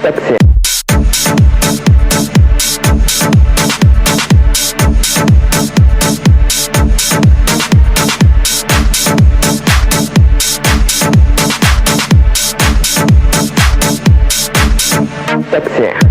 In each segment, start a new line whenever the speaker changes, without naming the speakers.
Sexy. Sexy.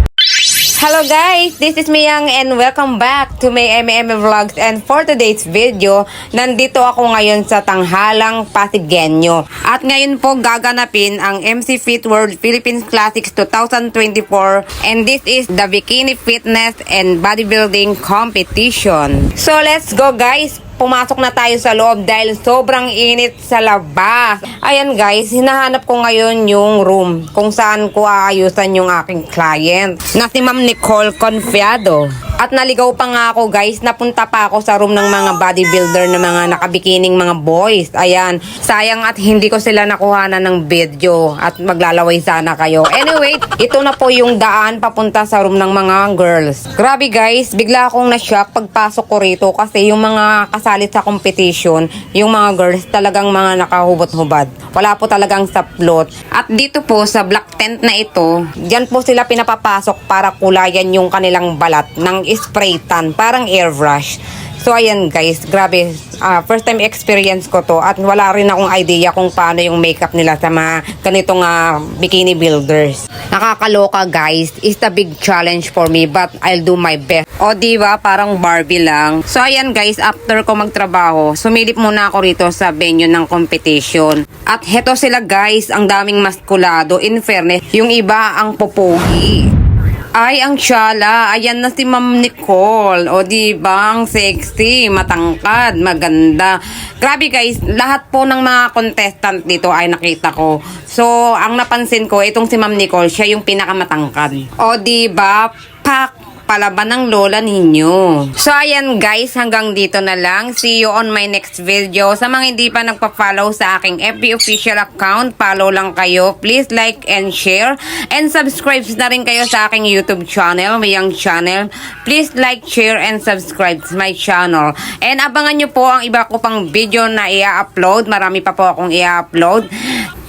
Hello guys, this is Miyang and welcome back to my MM Vlogs. And for today's video, nandito ako ngayon sa Tanghalang Pasigueño. At ngayon po gaganapin ang MC Fit World Philippines Classics 2024. And this is the Bikini Fitness and Bodybuilding Competition. So let's go guys! Pumasok na tayo sa loob dahil sobrang init sa labas. Ayan guys, hinahanap ko ngayon yung room kung saan ko aayusan yung aking client na si Ma'am Nicole Confiado. At naligaw pa nga ako guys, napunta pa ako sa room ng mga bodybuilder na mga nakabikining mga boys. Ayan, sayang at hindi ko sila nakuhanan ng video at maglalaway sana kayo. Anyway, ito na po yung daan papunta sa room ng mga girls. Grabe guys, bigla akong na-shock pagpasok ko rito kasi yung mga kasalit sa competition, yung mga girls talagang mga nakahubot-hubad. Wala po talagang saplot. At dito po sa black tent na ito, diyan po sila pinapapasok para kulayan yung kanilang balat ng spray tan, parang airbrush. So ayan guys, grabe, first time experience ko to at wala rin akong idea kung paano yung makeup nila sa mga ganitong bikini builders. Nakakaloka guys, it's a big challenge for me but I'll do my best. O diba, parang Barbie lang. So ayan guys, after ko magtrabaho, sumilip muna ako rito sa venue ng competition. At heto sila guys, ang daming maskulado, in fairness, yung iba ang popogi. Ay, ang syala. Ayan na si Ma'am Nicole. O, diba? Ang sexy, matangkad, maganda. Grabe guys, lahat po ng mga contestant dito ay nakita ko. So, ang napansin ko, itong si Ma'am Nicole, siya yung pinakamatangkad. O, diba? Pak! Palaban ng lola ninyo. So ayan guys, hanggang dito na lang. See you on my next video. Sa mga hindi pa nagpa-follow sa aking FB official account, follow lang kayo. Please like and share. And subscribe na rin kayo sa aking YouTube channel, Miyang Channel. Please like, share, and subscribe to my channel. And abangan nyo po ang iba ko pang video na i-upload. Marami pa po akong i-upload.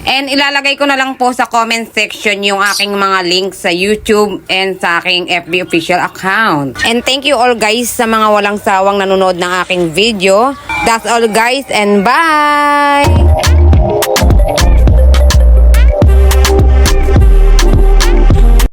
And ilalagay ko na lang po sa comment section yung aking mga links sa YouTube and sa aking FB official account. And thank you all guys sa mga walang sawang nanonood ng aking video. That's all guys and bye!